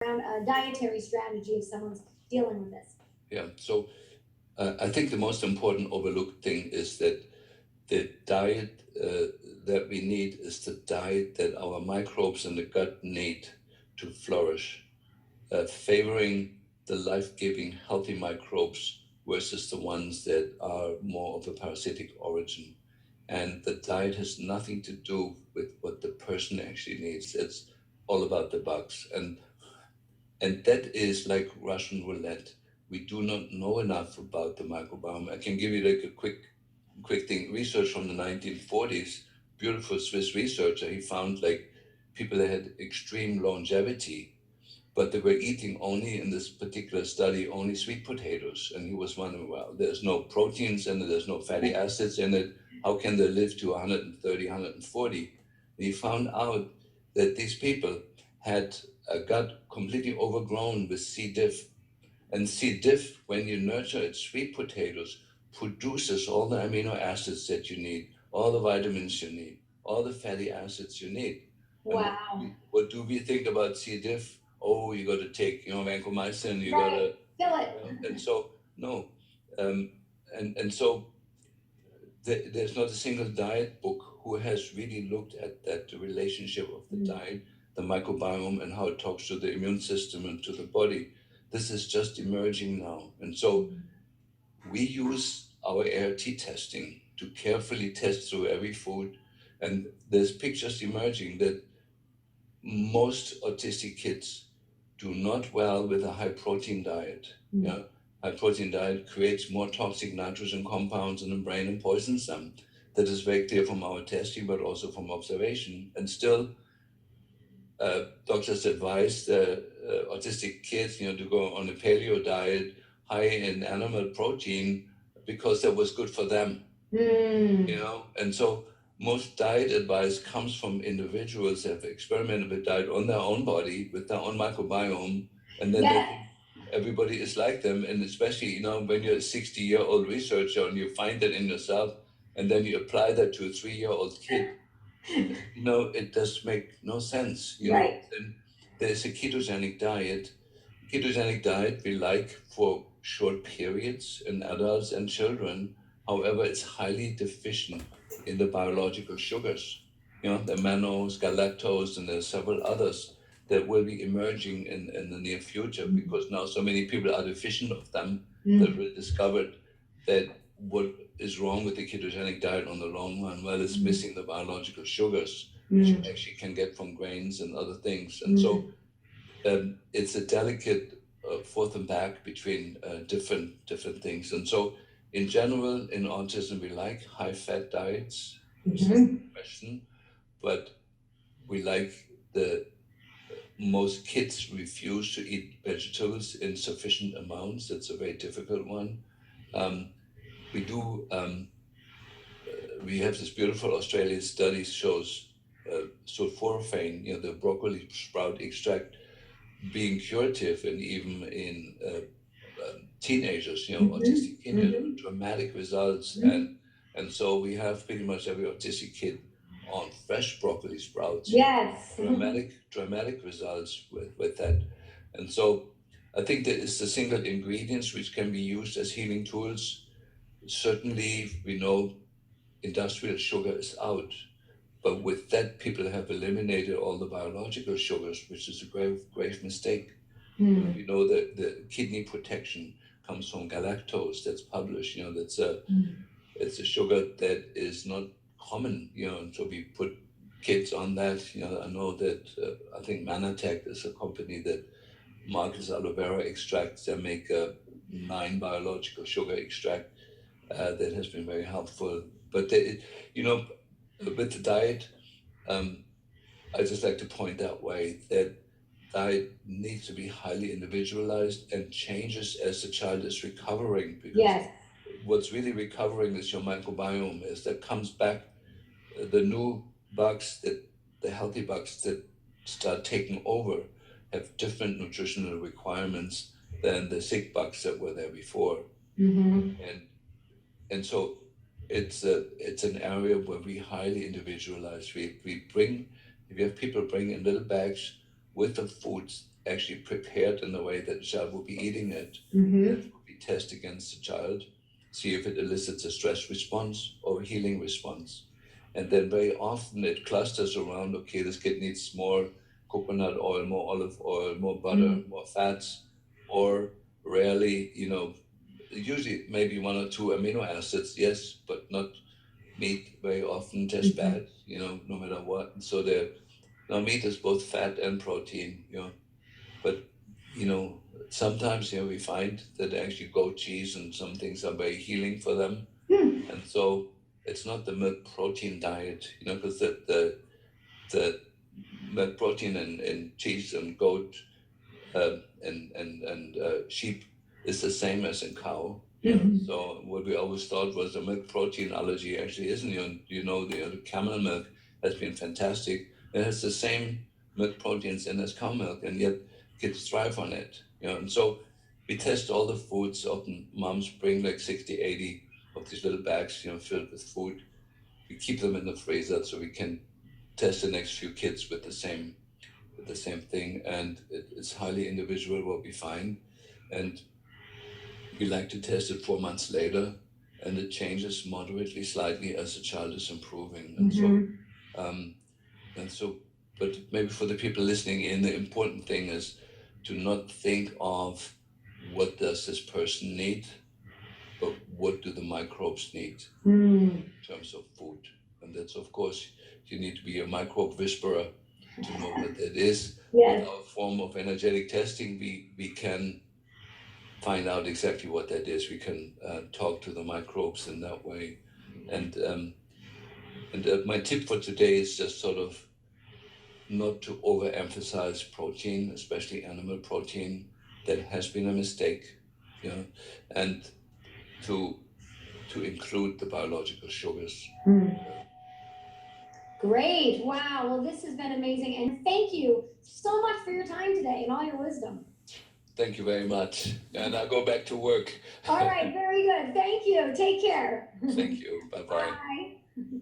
around a dietary strategy if someone's dealing with this? Yeah, so I think the most important overlooked thing is that the diet that we need is the diet that our microbes in the gut need to flourish, favoring the life-giving healthy microbes versus the ones that are more of a parasitic origin. And the diet has nothing to do with what the person actually needs. It's all about the bugs. And that is like Russian roulette. We do not know enough about the microbiome. I can give you like a quick thing. Research from the 1940s, beautiful Swiss researcher, he found like people that had extreme longevity, but they were eating only in this particular study only sweet potatoes. And he was wondering, well, there's no proteins in it, there's no fatty acids in it. How can they live to 130, 140? And he found out that these people had a gut completely overgrown with C. diff. And C. diff, when you nurture its sweet potatoes, produces all the amino acids that you need, all the vitamins you need, all the fatty acids you need. And Wow. what do we think about C. diff? Oh, you got to take, vancomycin, you got Right. to, Kill it. and so, no. Um, and so there's not a single diet book who has really looked at that relationship of the diet, the microbiome, and how it talks to the immune system and to the body. This is just emerging now. And so we use our ART testing to carefully test through every food. And there's pictures emerging that most autistic kids do not well with a high protein diet. Yeah, high protein diet creates more toxic nitrogen compounds in the brain and poisons them. That is very clear from our testing, but also from observation. And still, doctors advise the autistic kids, to go on a paleo diet high in animal protein because that was good for them. And so most diet advice comes from individuals that have experimented with diet on their own body, with their own microbiome, and then they think everybody is like them. And especially, when you're a 60-year-old researcher and you find that in yourself, and then you apply that to a 3-year-old kid, it does make no sense. Right. And there's a ketogenic diet. Ketogenic diet we like for short periods in adults and children. However, it's highly deficient in the biological sugars, the mannose, galactose, and there's several others that will be emerging in the near future because now so many people are deficient of them that we discovered that what is wrong with the ketogenic diet on the long run? Well, it's missing the biological sugars, which you actually can get from grains and other things. And so it's a delicate forth and back between different things. And so in general, in autism, we like high-fat diets, question, but we like most kids refuse to eat vegetables in sufficient amounts. That's a very difficult one. We have this beautiful Australian study shows sulforaphane, the broccoli sprout extract, being curative, and even in teenagers, autistic kids, dramatic results. And so we have pretty much every autistic kid on fresh broccoli sprouts. Yes. Dramatic results with that. And so I think that it's the single ingredients which can be used as healing tools. Certainly, we know industrial sugar is out, but with that, people have eliminated all the biological sugars, which is a grave mistake. We know that the kidney protection comes from galactose. That's published. It's a sugar that is not common. And so we put kids on that. I know that I think Manatech is a company that markets aloe vera extracts. They make a 9 biological sugar extract that has been very helpful. But with the diet, I just like to point that way that diet needs to be highly individualized and changes as the child is recovering. Because what's really recovering is your microbiome. As that comes back, the new bugs, the healthy bugs that start taking over, have different nutritional requirements than the sick bugs that were there before. And so it's an area where we highly individualize. We have people bring in little bags with the foods actually prepared in a way that the child will be eating it. Mm-hmm. That will be tested against the child, see if it elicits a stress response or a healing response. And then very often it clusters around, okay, this kid needs more coconut oil, more olive oil, more butter, more fats, or rarely, usually maybe one or two amino acids, yes, but not meat. Very often tastes bad, no matter what. And so now meat is both fat and protein, but sometimes we find that actually goat cheese and some things are very healing for them. And so it's not the milk protein diet, because the milk protein in cheese and goat and sheep is the same as in cow. So what we always thought was a milk protein allergy actually isn't. The camel milk has been fantastic. It has the same milk proteins in as cow milk, and yet kids thrive on it. And so we test all the foods. Often moms bring like 60, 80 of these little bags, filled with food. We keep them in the freezer so we can test the next few kids with the same thing, and it's highly individual what we find, and we like to test it 4 months later, and it changes moderately, slightly as the child is improving, and so, but maybe for the people listening in, the important thing is to not think of what does this person need, but what do the microbes need in terms of food, and that's of course you need to be a microbe whisperer to know what that is. Yes. With our form of energetic testing, we can find out exactly what that is. We can talk to the microbes in that way. And my tip for today is just sort of not to overemphasize protein, especially animal protein. That has been a mistake, and to include the biological sugars. Great. Wow. Well, this has been amazing. And thank you so much for your time today and all your wisdom. Thank you very much. And I'll go back to work. All right. Very good. Thank you. Take care. Thank you. Bye-bye. Bye.